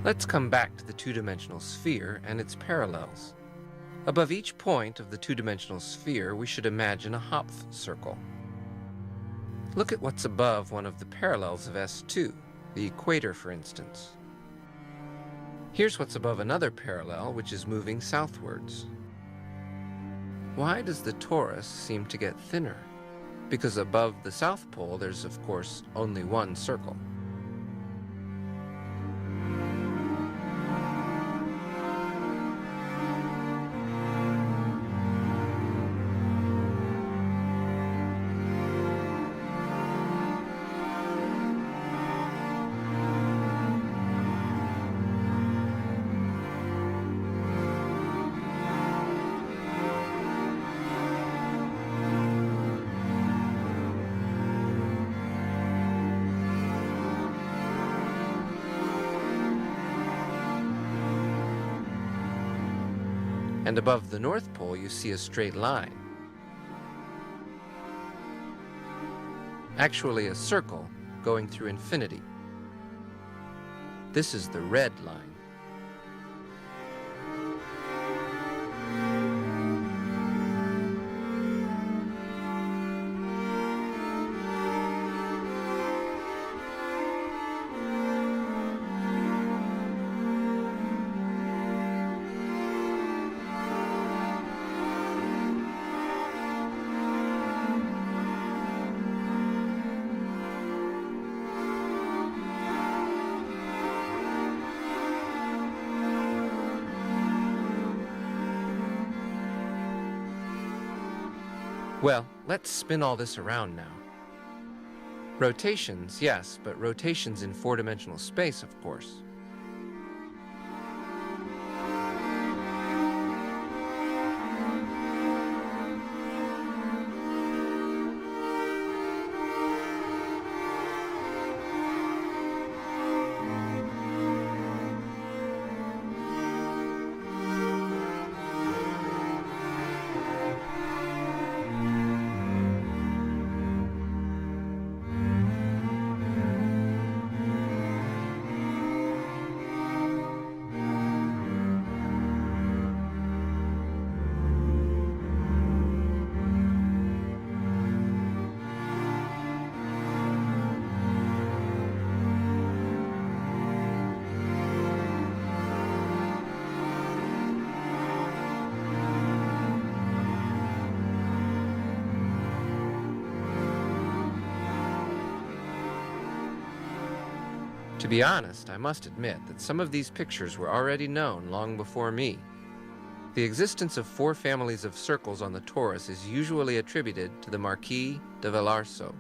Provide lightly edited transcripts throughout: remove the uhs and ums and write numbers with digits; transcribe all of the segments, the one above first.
Let's come back to the two-dimensional sphere and its parallels. Above each point of the two-dimensional sphere, we should imagine a Hopf circle. Look at what's above one of the parallels of S2, the equator, for instance. Here's what's above another parallel, which is moving southwards. Why does the torus seem to get thinner? Because above the South Pole, there's, of course, only one circle. And above the North Pole, you see a straight line. Actually, a circle going through infinity. This is the red line. Well, let's spin all this around now. Rotations, yes, but rotations in four-dimensional space, of course. To be honest, I must admit that some of these pictures were already known long before me. The existence of four families of circles on the torus is usually attributed to the Marquis de Villarceau.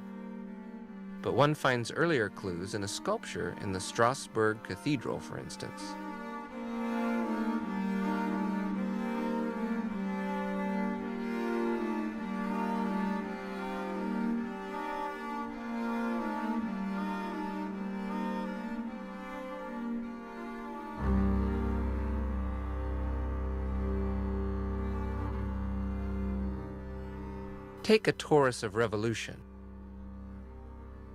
But one finds earlier clues in a sculpture in the Strasbourg Cathedral, for instance. Take a torus of revolution.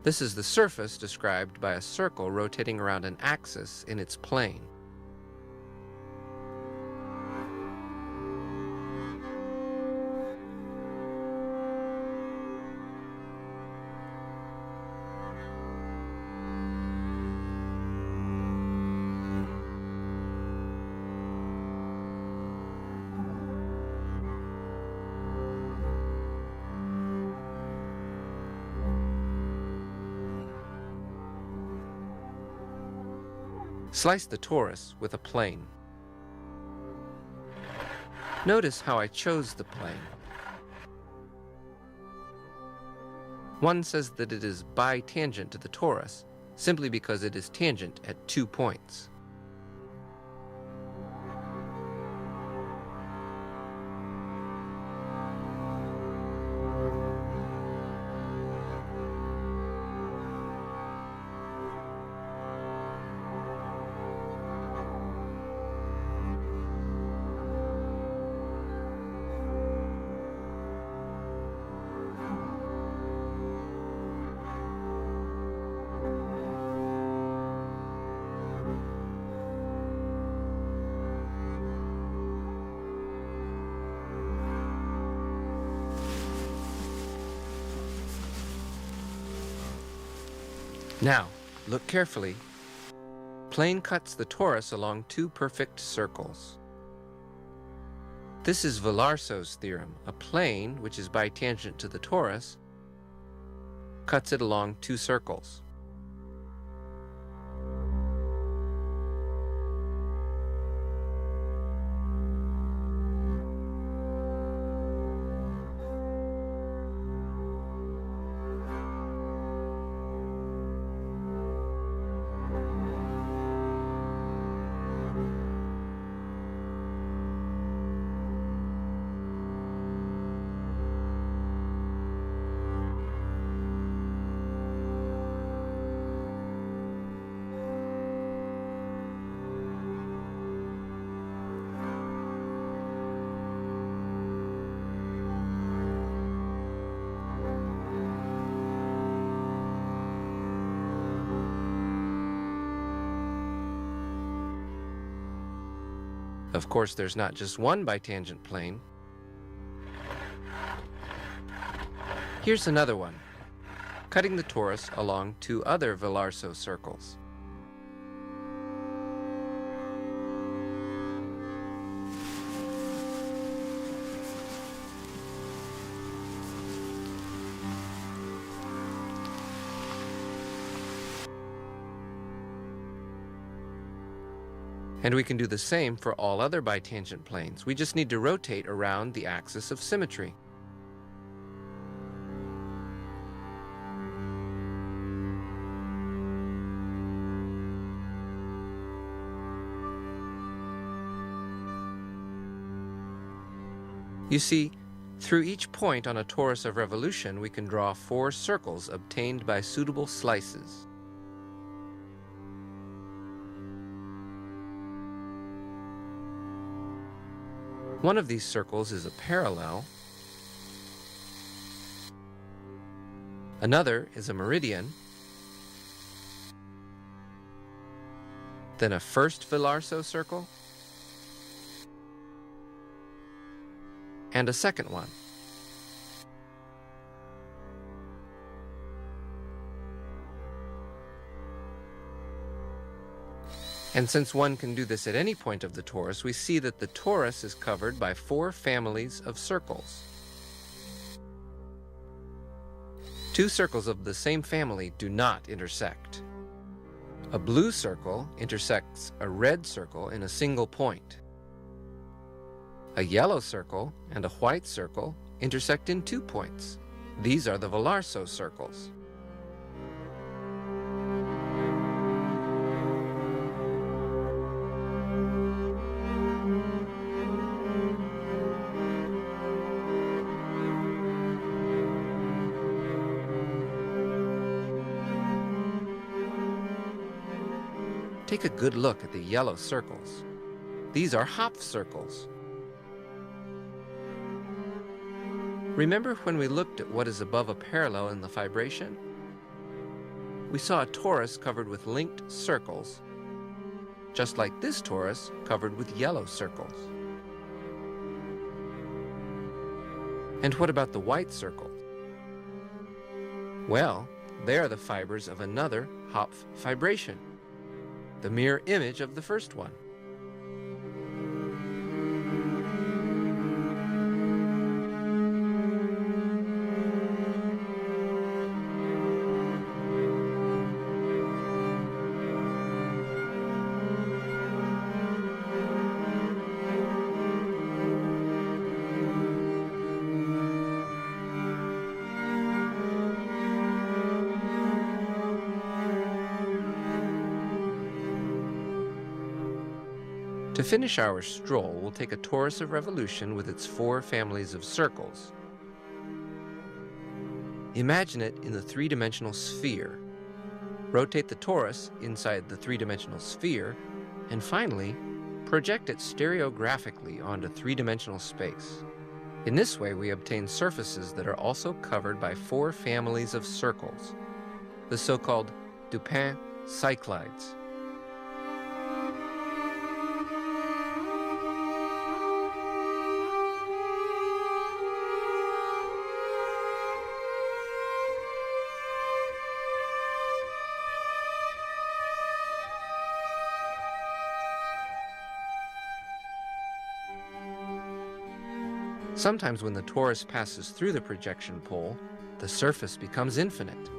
This is the surface described by a circle rotating around an axis in its plane. Slice the torus with a plane. Notice how I chose the plane. One says that it is bitangent to the torus, simply because it is tangent at 2 points. Now, look carefully. Plane cuts the torus along two perfect circles. This is Villarceau's theorem. A plane, which is bitangent to the torus, cuts it along two circles. Of course, there's not just one bitangent plane. Here's another one, cutting the torus along two other Villarceau circles. And we can do the same for all other bitangent planes. We just need to rotate around the axis of symmetry. You see, through each point on a torus of revolution, we can draw 4 circles obtained by suitable slices. One of these circles is a parallel. Another is a meridian. Then a first Villarceau circle. And a second one. And since one can do this at any point of the torus, we see that the torus is covered by 4 families of circles. 2 circles of the same family do not intersect. A blue circle intersects a red circle in a single point. A yellow circle and a white circle intersect in 2 points. These are the Villarceau circles. Take a good look at the yellow circles. These are Hopf circles. Remember when we looked at what is above a parallel in the fibration? We saw a torus covered with linked circles, just like this torus covered with yellow circles. And what about the white circles? Well, they are the fibers of another Hopf fibration, the mirror image of the first one. To finish our stroll, we'll take a torus of revolution with its 4 families of circles. Imagine it in the 3-dimensional sphere. Rotate the torus inside the 3-dimensional sphere, and finally, project it stereographically onto 3-dimensional space. In this way, we obtain surfaces that are also covered by 4 families of circles, the so-called Dupin cyclides. Sometimes when the torus passes through the projection pole, the surface becomes infinite.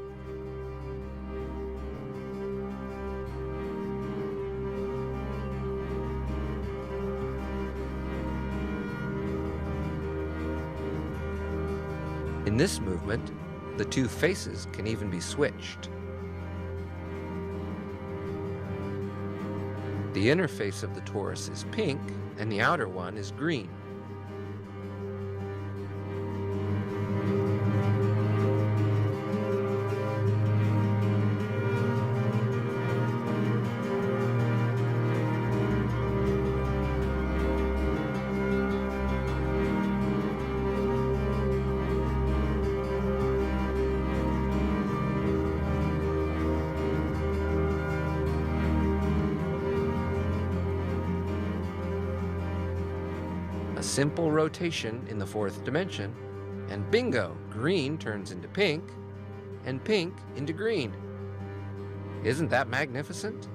In this movement, the two faces can even be switched. The inner face of the torus is pink, and the outer one is green. A simple rotation in the fourth dimension, and bingo, green turns into pink, and pink into green. Isn't that magnificent?